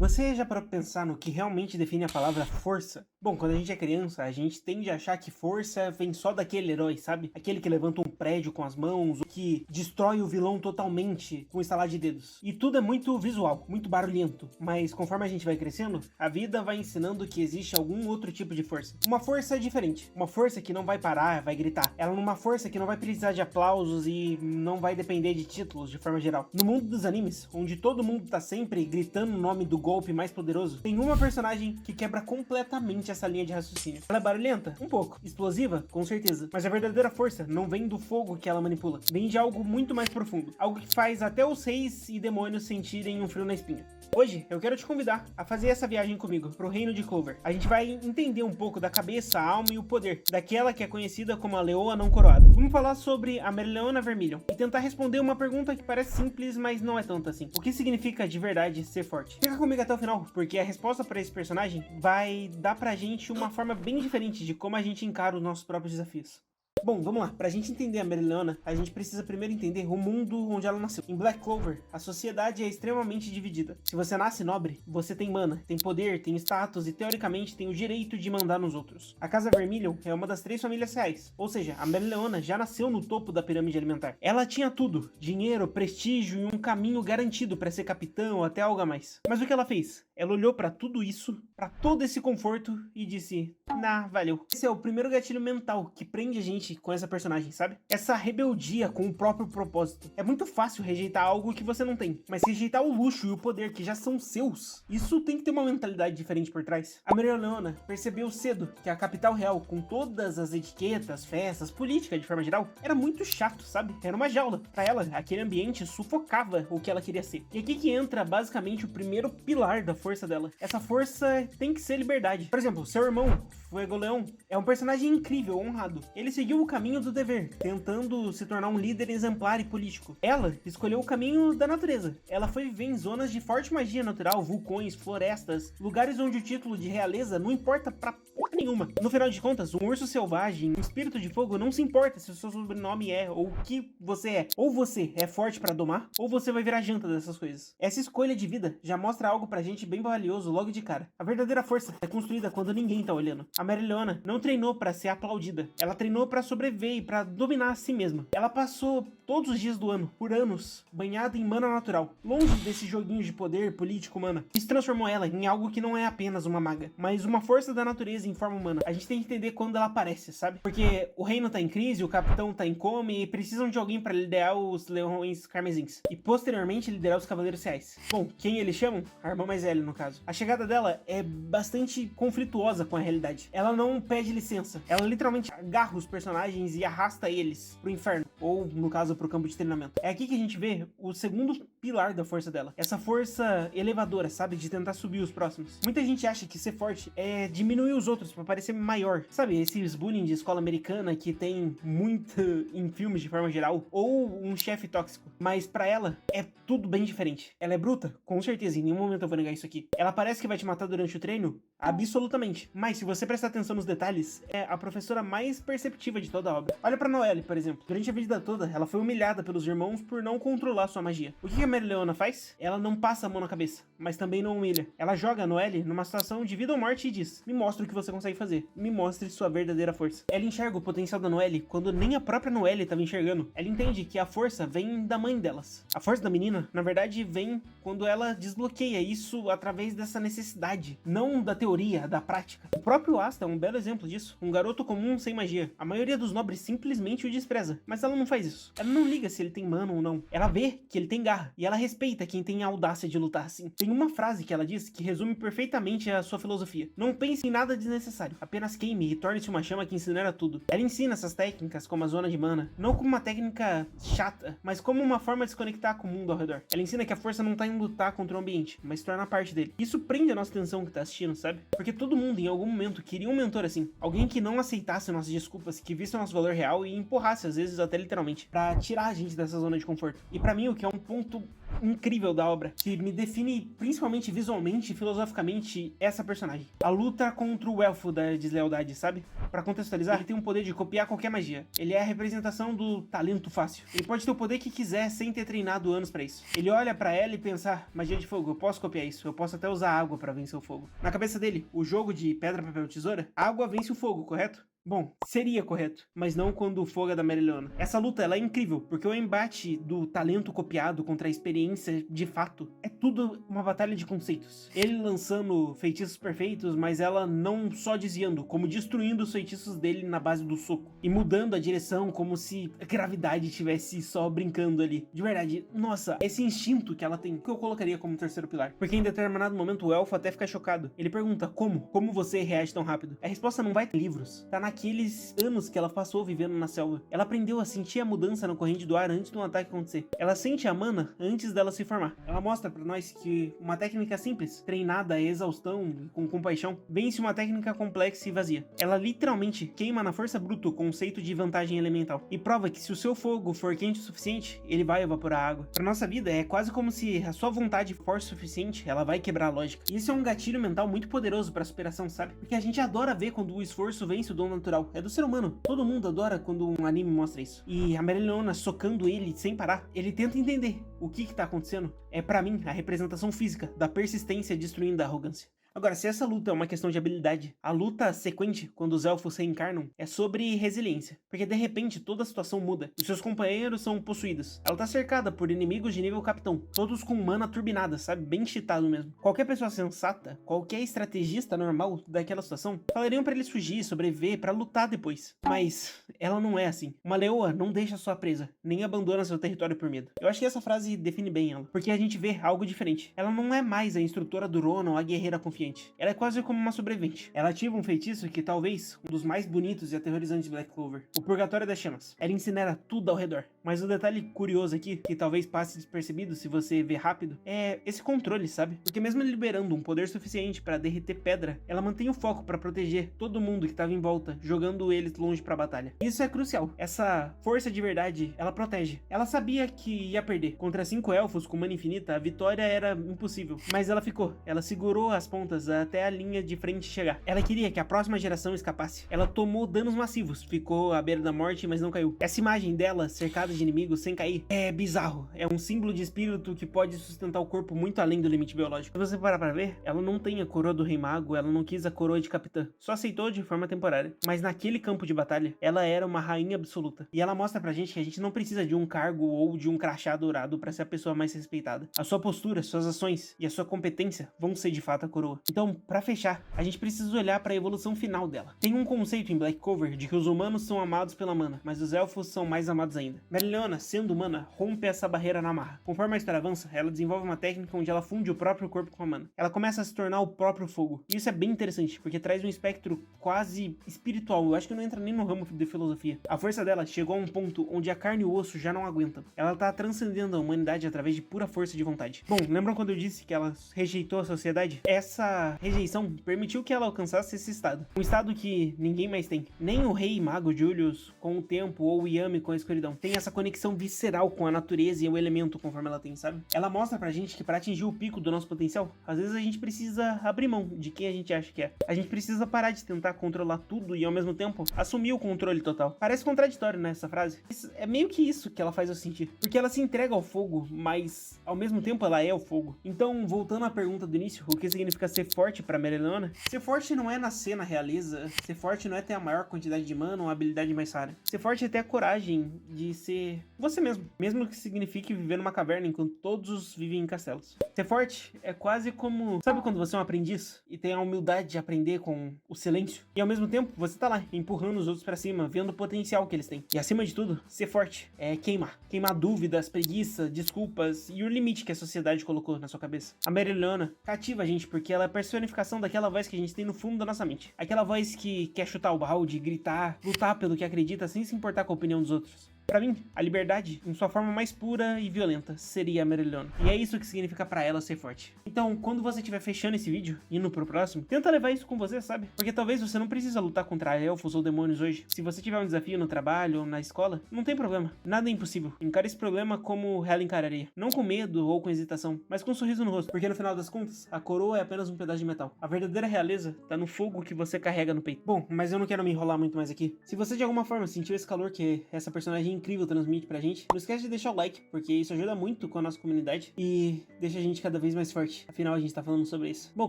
Você já parou pra pensar no que realmente define a palavra força? Bom, quando a gente é criança, a gente tende a achar que força vem só daquele herói, sabe? Aquele que levanta um prédio com as mãos, ou que destrói o vilão totalmente com um estalar de dedos. E tudo é muito visual, muito barulhento. Mas conforme a gente vai crescendo, a vida vai ensinando que existe algum outro tipo de força. Uma força diferente. Uma força que não vai parar, vai gritar. Ela é uma força que não vai precisar de aplausos e não vai depender de títulos de forma geral. No mundo dos animes, onde todo mundo tá sempre gritando o nome do golpe mais poderoso, tem uma personagem que quebra completamente essa linha de raciocínio. Ela é barulhenta? Um pouco. Explosiva? Com certeza. Mas a verdadeira força não vem do fogo que ela manipula. Vem de algo muito mais profundo. Algo que faz até os reis e demônios sentirem um frio na espinha. Hoje, eu quero te convidar a fazer essa viagem comigo pro reino de Clover. A gente vai entender um pouco da cabeça, a alma e o poder daquela que é conhecida como a Leoa Não Coroada. Vamos falar sobre a Mereoleona Vermilion e tentar responder uma pergunta que parece simples, mas não é tanto assim. O que significa de verdade ser forte? Fica comigo até o final, porque a resposta para esse personagem vai dar pra gente uma forma bem diferente de como a gente encara os nossos próprios desafios. Bom, vamos lá. Pra gente entender a Mereoleona, a gente precisa primeiro entender o mundo onde ela nasceu. Em Black Clover, a sociedade é extremamente dividida. Se você nasce nobre, você tem mana, tem poder, tem status e teoricamente tem o direito de mandar nos outros. A Casa Vermilion é uma das 3 famílias reais, ou seja, a Mereoleona já nasceu no topo da pirâmide alimentar. Ela tinha tudo: dinheiro, prestígio e um caminho garantido pra ser capitão ou até algo a mais. Mas o que ela fez? Ela olhou pra tudo isso, pra todo esse conforto e disse: nah, valeu. Esse é o primeiro gatilho mental que prende a gente com essa personagem, sabe? Essa rebeldia com o próprio propósito. É muito fácil rejeitar algo que você não tem, mas rejeitar o luxo e o poder que já são seus, isso tem que ter uma mentalidade diferente por trás. A Mereoleona percebeu cedo que a capital real, com todas as etiquetas, festas, política de forma geral, era muito chato, sabe? Era uma jaula. Pra ela, aquele ambiente sufocava o que ela queria ser. E aqui que entra basicamente o primeiro pilar da força dela. Essa força tem que ser liberdade. Por exemplo, seu irmão, Fuegoleon, é um personagem incrível, honrado. Ele seguiu o caminho do dever, tentando se tornar um líder exemplar e político. Ela escolheu o caminho da natureza. Ela foi viver em zonas de forte magia natural, vulcões, florestas, lugares onde o título de realeza não importa pra porra nenhuma. No final de contas, um urso selvagem, um espírito de fogo, não se importa se o seu sobrenome é ou o que você é. Ou você é forte pra domar, ou você vai virar janta dessas coisas. Essa escolha de vida já mostra algo pra gente bem valioso logo de cara. A verdadeira força é construída quando ninguém tá olhando. A Mereoleona não treinou pra ser aplaudida. Ela treinou pra sobreviver e pra dominar a si mesma. Ela passou todos os dias do ano, por anos, banhada em mana natural, longe desses joguinhos de poder político humana. Isso transformou ela em algo que não é apenas uma maga, mas uma força da natureza em forma humana. A gente tem que entender quando ela aparece, sabe? Porque o reino tá em crise, o capitão tá em coma e precisam de alguém pra liderar os leões carmesins e posteriormente liderar os cavaleiros reais. Bom, quem eles chamam? A irmã mais velha, no caso. A chegada dela é bastante conflituosa com a realidade. Ela não pede licença, ela literalmente agarra os personagens e arrasta eles pro inferno, ou no caso pro campo de treinamento. É aqui que a gente vê o segundo pilar da força dela, essa força elevadora, sabe, de tentar subir os próximos. Muita gente acha que ser forte é diminuir os outros pra parecer maior, sabe, esses bullying de escola americana que tem muito em filmes de forma geral, ou um chefe tóxico, mas pra ela é tudo bem diferente. Ela é bruta? Com certeza, em nenhum momento eu vou negar isso aqui. Ela parece que vai te matar durante o treino? Absolutamente. Mas se você prestar atenção nos detalhes, é a professora mais perceptiva de toda a obra. Olha pra Noelle, por exemplo. Durante a vida toda, ela foi humilhada pelos irmãos por não controlar sua magia. O que a Mereoleona faz? Ela não passa a mão na cabeça, mas também não humilha. Ela joga a Noelle numa situação de vida ou morte e diz: me mostre o que você consegue fazer. Me mostre sua verdadeira força. Ela enxerga o potencial da Noelle quando nem a própria Noelle estava enxergando. Ela entende que a força vem da mãe delas. A força da menina, na verdade, vem quando ela desbloqueia isso através dessa necessidade, não da teoria, da prática. O próprio Asta é um belo exemplo disso. Um garoto comum sem magia. A maioria dos nobres simplesmente o despreza, mas ela não faz isso. Ela não liga se ele tem mana ou não. Ela vê que ele tem garra e ela respeita quem tem a audácia de lutar assim. Tem uma frase que ela diz que resume perfeitamente a sua filosofia: não pense em nada desnecessário, apenas queime e torne-se uma chama que incinera tudo. Ela ensina essas técnicas como a zona de mana, não como uma técnica chata, mas como uma forma de se conectar com o mundo ao redor. Ela ensina que a força não tá em lutar contra o ambiente, mas se tornar parte dele. Isso prende a nossa atenção que tá assistindo, sabe? Porque todo mundo em algum momento queria um mentor assim, alguém que não aceitasse nossas desculpas, que visse o nosso valor real e empurrasse, às vezes até literalmente, pra tirar a gente dessa zona de conforto. E pra mim, o que é um ponto incrível da obra, que me define principalmente visualmente e filosoficamente essa personagem. A luta contra o elfo da deslealdade, sabe? Pra contextualizar, ele tem um poder de copiar qualquer magia. Ele é a representação do talento fácil. Ele pode ter o poder que quiser sem ter treinado anos pra isso. Ele olha pra ela e pensa, magia de fogo, eu posso copiar isso, eu posso até usar água pra vencer o fogo. Na cabeça dele, o jogo de pedra, papel, tesoura, a água vence o fogo, correto? Bom, seria correto, mas não quando o fogo é da Mereoleona. Essa luta, ela é incrível, porque o embate do talento copiado contra a experiência de fato é tudo uma batalha de conceitos. Ele lançando feitiços perfeitos, mas ela não só desviando, como destruindo os feitiços dele na base do soco. E mudando a direção como se a gravidade estivesse só brincando ali. De verdade, nossa, esse instinto que ela tem, que eu colocaria como terceiro pilar. Porque em determinado momento o elfo até fica chocado. Ele pergunta, como? Como você reage tão rápido? A resposta não vai ter livros, tá naqueles anos que ela passou vivendo na selva. Ela aprendeu a sentir a mudança na corrente do ar antes de um ataque acontecer. Ela sente a mana antes dela se formar. Ela mostra pra nós que uma técnica simples, treinada a exaustão e com compaixão, vence uma técnica complexa e vazia. Ela literalmente queima na força bruta o conceito de vantagem elemental e prova que se o seu fogo for quente o suficiente, ele vai evaporar a água. Pra nossa vida é quase como se a sua vontade for o suficiente, ela vai quebrar a lógica. E isso é um gatilho mental muito poderoso pra superação, sabe? Porque a gente adora ver quando o esforço vence o dom natural. É do ser humano. Todo mundo adora quando um anime mostra isso. E a Mereoleona socando ele sem parar, ele tenta entender o que tá acontecendo. É pra mim a representação física da persistência destruindo a arrogância. Agora, se essa luta é uma questão de habilidade, a luta sequente, quando os elfos se reencarnam, é sobre resiliência. Porque de repente toda a situação muda. Os seus companheiros são possuídos. Ela tá cercada por inimigos de nível capitão. Todos com mana turbinada, sabe? Bem cheatado mesmo. Qualquer pessoa sensata, qualquer estrategista normal daquela situação, falariam pra eles fugir, sobreviver, pra lutar depois. Mas ela não é assim. Uma leoa não deixa sua presa, nem abandona seu território por medo. Eu acho que essa frase define bem ela. Porque a gente vê algo diferente. Ela não é mais a instrutora do Ronan ou a guerreira confiante. Ela é quase como uma sobrevivente. Ela ativa um feitiço que talvez um dos mais bonitos e aterrorizantes de Black Clover, o Purgatório das Chamas. Ela incinera tudo ao redor. Mas o detalhe curioso aqui, que talvez passe despercebido se você ver rápido, é esse controle, sabe? Porque mesmo liberando um poder suficiente para derreter pedra, ela mantém o foco para proteger todo mundo que estava em volta, jogando eles longe para a batalha. Isso é crucial. Essa força de verdade, ela protege. Ela sabia que ia perder. Contra 5 elfos com mana infinita, a vitória era impossível. Mas ela ficou. Ela segurou as pontas até a linha de frente chegar. Ela queria que a próxima geração escapasse. Ela tomou danos massivos, ficou à beira da morte, mas não caiu. Essa imagem dela, cercada de inimigos sem cair, é bizarro. É um símbolo de espírito que pode sustentar o corpo muito além do limite biológico. Se você parar pra ver, ela não tem a coroa do Rei Mago, ela não quis a coroa de capitã. Só aceitou de forma temporária. Mas naquele campo de batalha, ela era uma rainha absoluta. E ela mostra pra gente que a gente não precisa de um cargo ou de um crachá dourado pra ser a pessoa mais respeitada. A sua postura, suas ações e a sua competência vão ser de fato a coroa. Então, pra fechar, a gente precisa olhar pra evolução final dela. Tem um conceito em Black Clover de que os humanos são amados pela mana, mas os elfos são mais amados ainda. Mereoleona, sendo humana, rompe essa barreira na marra. Conforme a história avança, ela desenvolve uma técnica onde ela funde o próprio corpo com a mana. Ela começa a se tornar o próprio fogo. E isso é bem interessante, porque traz um espectro quase espiritual. Eu acho que não entra nem no ramo de filosofia. A força dela chegou a um ponto onde a carne e o osso já não aguentam. Ela tá transcendendo a humanidade através de pura força de vontade. Bom, lembram quando eu disse que ela rejeitou a sociedade? Essa rejeição permitiu que ela alcançasse esse estado. Um estado que ninguém mais tem. Nem o rei mago Julius com o tempo ou o Yami com a escuridão. Tem essa conexão visceral com a natureza e o elemento conforme ela tem, sabe? Ela mostra pra gente que pra atingir o pico do nosso potencial, às vezes a gente precisa abrir mão de quem a gente acha que é. A gente precisa parar de tentar controlar tudo e ao mesmo tempo assumir o controle total. Parece contraditório, né, essa frase? É meio que isso que ela faz eu sentir. Porque ela se entrega ao fogo, mas ao mesmo tempo ela é o fogo. Então, voltando à pergunta do início, o que significa ser forte pra Mereoleona? Ser forte não é nascer na realeza. Ser forte não é ter a maior quantidade de mana ou a habilidade mais rara. Ser forte é ter a coragem de ser você mesmo. Mesmo que signifique viver numa caverna enquanto todos vivem em castelos. Ser forte é quase como... Sabe quando você é um aprendiz e tem a humildade de aprender com o silêncio? E ao mesmo tempo, você tá lá, empurrando os outros pra cima, vendo o potencial que eles têm. E acima de tudo, ser forte é queimar. Queimar dúvidas, preguiça, desculpas e o limite que a sociedade colocou na sua cabeça. A Mereoleona cativa a gente porque ela é a personificação daquela voz que a gente tem no fundo da nossa mente. Aquela voz que quer chutar o balde, gritar, lutar pelo que acredita sem se importar com a opinião dos outros. Pra mim, a liberdade, em sua forma mais pura e violenta, seria a Meryliona. E é isso que significa pra ela ser forte. Então, quando você estiver fechando esse vídeo, indo pro próximo, tenta levar isso com você, sabe? Porque talvez você não precisa lutar contra elfos ou demônios hoje. Se você tiver um desafio no trabalho ou na escola, não tem problema. Nada é impossível. Encare esse problema como ela encararia. Não com medo ou com hesitação, mas com um sorriso no rosto. Porque no final das contas, a coroa é apenas um pedaço de metal. A verdadeira realeza tá no fogo que você carrega no peito. Bom, mas eu não quero me enrolar muito mais aqui. Se você de alguma forma sentiu esse calor que essa personagem incrível transmite pra gente, não esquece de deixar o like, porque isso ajuda muito com a nossa comunidade e deixa a gente cada vez mais forte. Afinal, a gente tá falando sobre isso. Bom,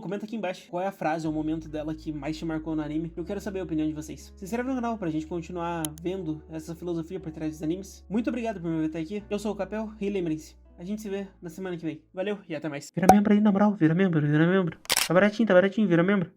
comenta aqui embaixo qual é a frase ou momento dela que mais te marcou no anime. Eu quero saber a opinião de vocês. Se inscreve no canal pra gente continuar vendo essa filosofia por trás dos animes. Muito obrigado por me ver até aqui. Eu sou o Capel e lembrem-se, a gente se vê na semana que vem. Valeu e até mais. Vira membro aí, na moral. Vira membro, vira membro. Tá baratinho, vira membro.